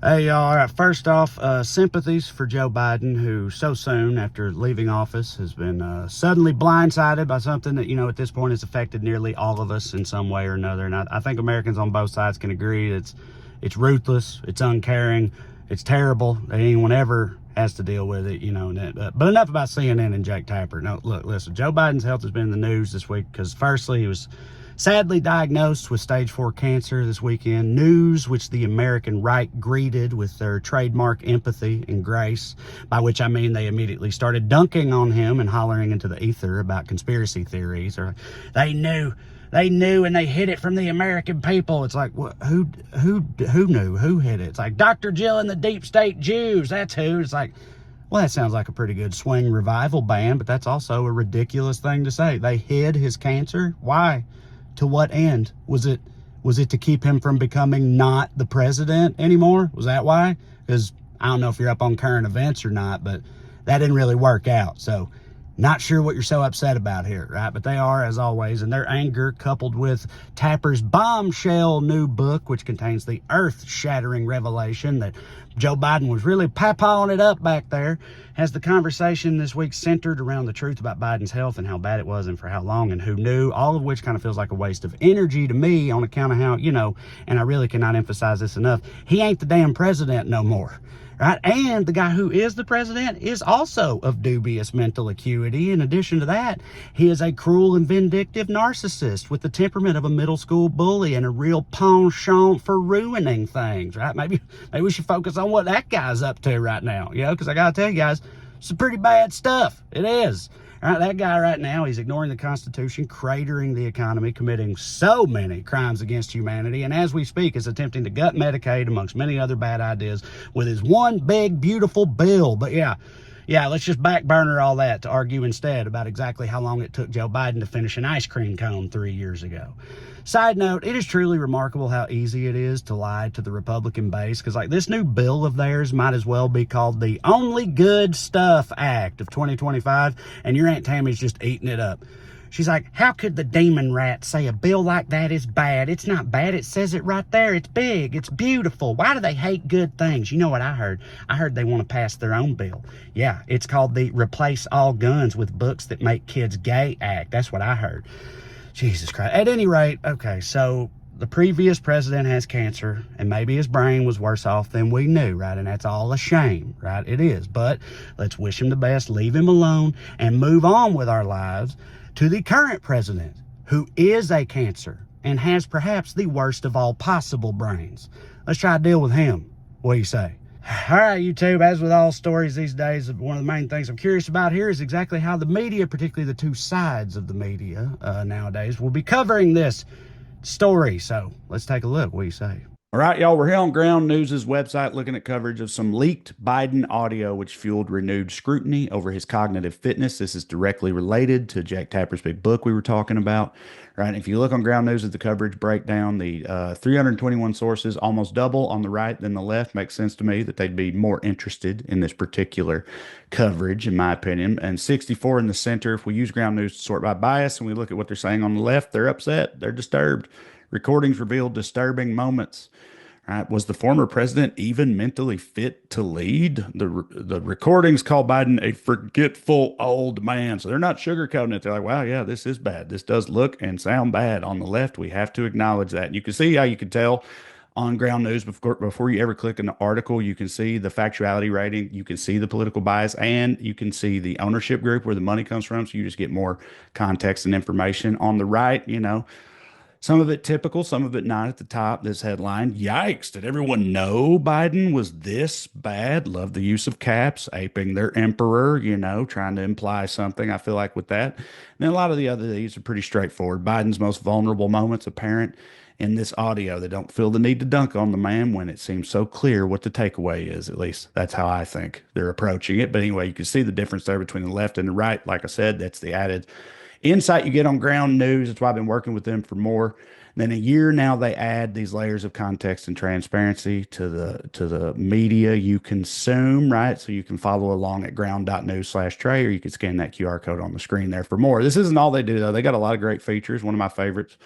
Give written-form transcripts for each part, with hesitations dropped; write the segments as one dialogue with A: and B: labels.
A: Hey, y'all. All right. First off, sympathies for Joe Biden, who so soon after leaving office has been suddenly blindsided by something that, at this point has affected nearly all of us in some way or another. And I think Americans on both sides can agree it's ruthless, it's uncaring, it's terrible that anyone ever has to deal with it, But enough about CNN and Jake Tapper. No, look, listen, Joe Biden's health has been in the news this week because, firstly, he was sadly diagnosed with stage 4 cancer this weekend. News which the American right greeted with their trademark empathy and grace, by which I mean they immediately started dunking on him and hollering into the ether about conspiracy theories, or they knew and they hid it from the American people. It's like, who knew? Who hid it? It's like Dr. Jill and the deep state Jews. That's who. It's like, well, that sounds like a pretty good swing revival band, but that's also a ridiculous thing to say. They hid his cancer. Why? To what end? Was it to keep him from becoming not the president anymore? Was that why? Because I don't know if you're up on current events or not, but that didn't really work out. So not sure what you're so upset about here, right? But they are, as always, and their anger, coupled with Tapper's bombshell new book, which contains the earth-shattering revelation that Joe Biden was really papawing it up back there, has the conversation this week centered around the truth about Biden's health and how bad it was and for how long and who knew, all of which kind of feels like a waste of energy to me on account of how, and I really cannot emphasize this enough, he ain't the damn president no more. Right? And the guy who is the president is also of dubious mental acuity. In addition to that, he is a cruel and vindictive narcissist with the temperament of a middle school bully and a real penchant for ruining things, right? Maybe we should focus on what that guy's up to right now, because I got to tell you guys, some pretty bad stuff. It is. All right, that guy right now, he's ignoring the Constitution, cratering the economy, committing so many crimes against humanity, and as we speak is attempting to gut Medicaid amongst many other bad ideas with his one big, beautiful bill. But yeah, let's just back burner all that to argue instead about exactly how long it took Joe Biden to finish an ice cream cone 3 years ago. Side note, it is truly remarkable how easy it is to lie to the Republican base, because like this new bill of theirs might as well be called the Only Good Stuff Act of 2025, and your Aunt Tammy's just eating it up. She's like, how could the demon rat say a bill like that is bad? It's not bad. It says it right there. It's big. It's beautiful. Why do they hate good things? You know what I heard? I heard they want to pass their own bill. Yeah, it's called the Replace All Guns with Books That Make Kids Gay Act. That's what I heard. Jesus Christ. At any rate, okay, so the previous president has cancer, and maybe his brain was worse off than we knew, right? And that's all a shame, right? It is. But let's wish him the best, leave him alone, and move on with our lives to the current president, who is a cancer and has perhaps the worst of all possible brains. Let's try to deal with him. What do you say? All right, YouTube, as with all stories these days, one of the main things I'm curious about here is exactly how the media, particularly the two sides of the media nowadays, will be covering this story. So let's take a look. What do you say? All right, y'all, we're here on Ground News' website looking at coverage of some leaked Biden audio, which fueled renewed scrutiny over his cognitive fitness. This is directly related to Jack Tapper's big book we were talking about. Right. If you look on Ground News at the coverage breakdown, the 321 sources, almost double on the right than the left. Makes sense to me that they'd be more interested in this particular coverage, in my opinion. And 64 in the center. If we use Ground News to sort by bias and we look at what they're saying on the left, they're upset. They're disturbed. Recordings revealed disturbing moments. Right. Was the former president even mentally fit to lead? The recordings call Biden a forgetful old man. So they're not sugarcoating it. They're like, wow, yeah, this is bad. This does look and sound bad on the left. We have to acknowledge that. And you can see how you can tell on Ground News before you ever click an article. You can see the factuality rating. You can see the political bias, and you can see the ownership group where the money comes from. So you just get more context and information. On the right, some of it typical, some of it not at the top. This headline, yikes, did everyone know Biden was this bad? Love the use of caps, aping their emperor, trying to imply something, I feel like, with that. And then a lot of the other these are pretty straightforward. Biden's most vulnerable moments apparent in this audio. They don't feel the need to dunk on the man when it seems so clear what the takeaway is. At least that's how I think they're approaching it. But anyway, you can see the difference there between the left and the right. Like I said, that's the added insight you get on Ground News. That's why I've been working with them for more than a year now. They add these layers of context and transparency to the media you consume, right? So you can follow along at ground.news/Trey, or you can scan that QR code on the screen there for more. This isn't all they do, though. They got a lot of great features. One of my favorites,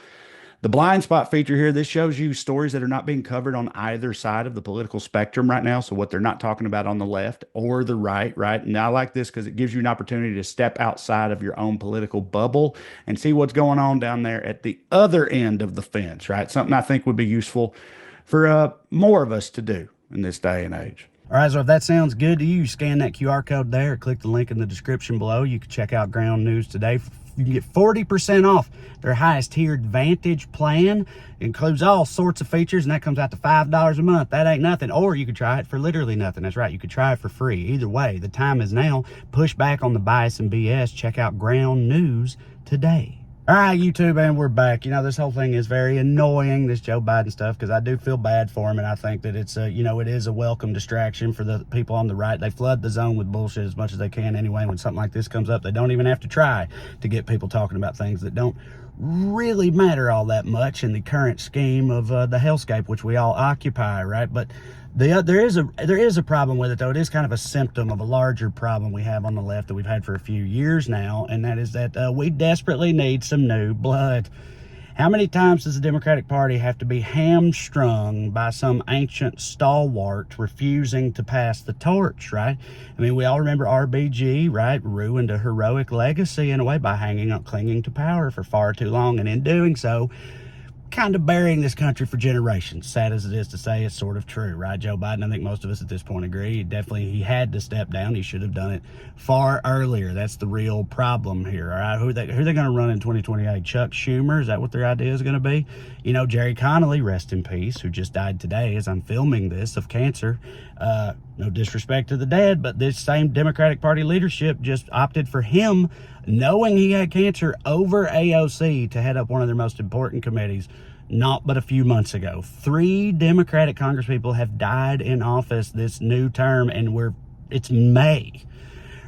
A: The blind spot feature here, this shows you stories that are not being covered on either side of the political spectrum right now. So what they're not talking about on the left or the right, right? And I like this because it gives you an opportunity to step outside of your own political bubble and see what's going on down there at the other end of the fence, right? Something I think would be useful for more of us to do in this day and age. All right, so if that sounds good to you, scan that QR code there, click the link in the description below. You can check out Ground News today. You can get 40% off their highest tiered Vantage plan. It includes all sorts of features, and that comes out to $5 a month. That ain't nothing. Or you could try it for literally nothing. That's right, you could try it for free. Either way, the time is now. Push back on the bias and BS. Check out Ground News today. All right, YouTube, and we're back. You know, this whole thing is very annoying, this Joe Biden stuff, because I do feel bad for him, and I think that it's you know, it is a welcome distraction for the people on the right. They flood the zone with bullshit as much as they can anyway. When something like this comes up, they don't even have to try to get people talking about things that don't really matter all that much in the current scheme of the hellscape which we all occupy, right? But there is a problem with it, though. It is kind of a symptom of a larger problem we have on the left that we've had for a few years now, and that is that we desperately need some new blood. How many times does the Democratic Party have to be hamstrung by some ancient stalwart refusing to pass the torch, right? I mean, we all remember RBG, right? Ruined a heroic legacy in a way by clinging to power for far too long, and in doing so, kind of burying this country for generations. Sad as it is to say, it's sort of true, right? Joe Biden, I think most of us at this point agree. He had to step down. He should have done it far earlier. That's the real problem here, all right? Who are they going to run in 2028? Chuck Schumer? Is that what their idea is going to be? You know, Jerry Connolly, rest in peace, who just died today as I'm filming this of cancer. No disrespect to the dead, but this same Democratic Party leadership just opted for him, knowing he had cancer, over AOC to head up one of their most important committees not but a few months ago. 3 Democratic congresspeople have died in office this new term, and it's May,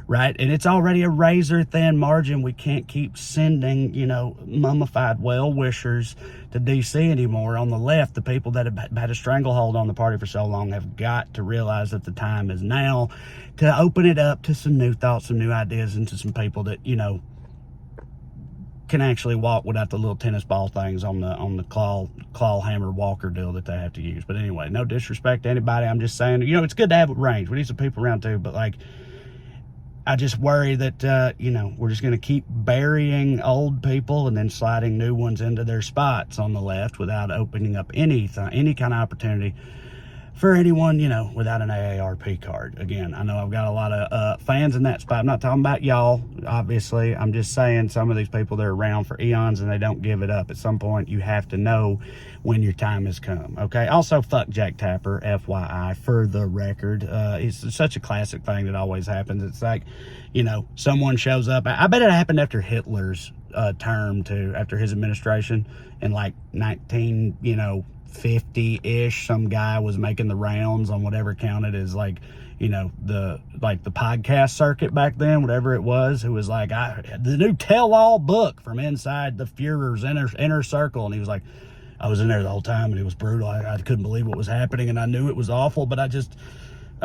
A: right? And it's already a razor thin margin. We can't keep sending, you know, mummified well-wishers to DC anymore. On the left, the people that have had a stranglehold on the party for so long have got to realize that the time is now to open it up to some new thoughts, some new ideas, and to some people that, you know, can actually walk without the little tennis ball things on the claw hammer walker deal that they have to use. But anyway, no disrespect to anybody. I'm just saying, you know, it's good to have range. We need some people around too, but like, I just worry that, you know, we're just going to keep burying old people and then sliding new ones into their spots on the left without opening up any kind of opportunity for anyone, you know, without an AARP card. Again, I know I've got a lot of fans in that spot. I'm not talking about y'all, obviously. I'm just saying some of these people, they're around for eons and they don't give it up. At some point, you have to know when your time has come, okay? Also, fuck Jack Tapper, FYI, for the record. It's such a classic thing that always happens. It's like, you know, someone shows up. I bet it happened after Hitler's term, too, after his administration in like 50-ish. Some guy was making the rounds on whatever counted as, like, you know, the podcast circuit back then, whatever it was, who was like, the new tell-all book from inside the Fuhrer's inner circle. And he was like, I was in there the whole time and it was brutal. I couldn't believe what was happening, and I knew it was awful, but I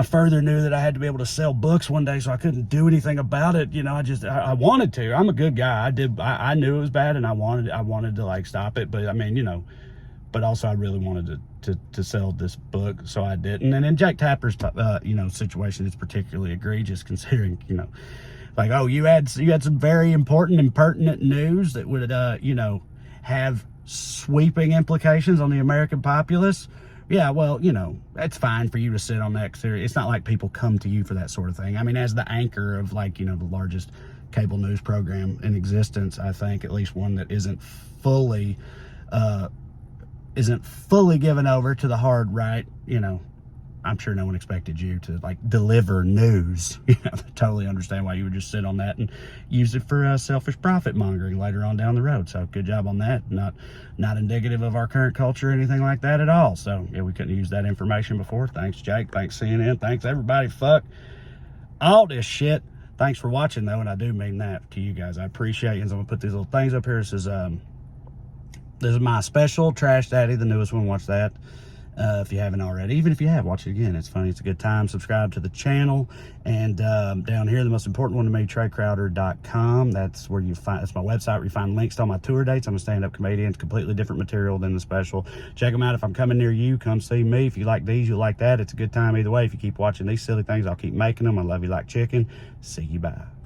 A: further knew that I had to be able to sell books one day, so I couldn't do anything about it. You know, I wanted to. I'm a good guy. I knew it was bad, and I wanted to like stop it, but I mean, you know, but also I really wanted to sell this book, so I didn't. And in Jack Tapper's, you know, situation, it's particularly egregious considering, you know, like, oh, you had some very important and pertinent news that would, you know, have sweeping implications on the American populace. Yeah, well, you know, it's fine for you to sit on that. It's not like people come to you for that sort of thing. I mean, as the anchor of, like, you know, the largest cable news program in existence, I think, at least one that isn't fully given over to the hard right, you know, I'm sure no one expected you to, like, deliver news. You know, I totally understand why you would just sit on that and use it for selfish profit mongering later on down the road. So good job on that. Not indicative of our current culture or anything like that at all. So yeah, we couldn't use that information before. Thanks, Jake. Thanks, CNN. Thanks, everybody. Fuck all this shit. Thanks for watching, though, and I do mean that to you guys. I appreciate you. And so I'm gonna put these little things up here. This is my special Trash Daddy, the newest one. Watch that. if you haven't already. Even if you have, watch it again. It's funny. It's a good time. Subscribe to the channel. And down here, the most important one to me, TreyCrowder.com. That's where you find, that's my website where you find links to all my tour dates. I'm a stand-up comedian. It's completely different material than the special. Check them out. If I'm coming near you, come see me. If you like these, you'll like that. It's a good time either way. If you keep watching these silly things, I'll keep making them. I love you like chicken. See you, bye.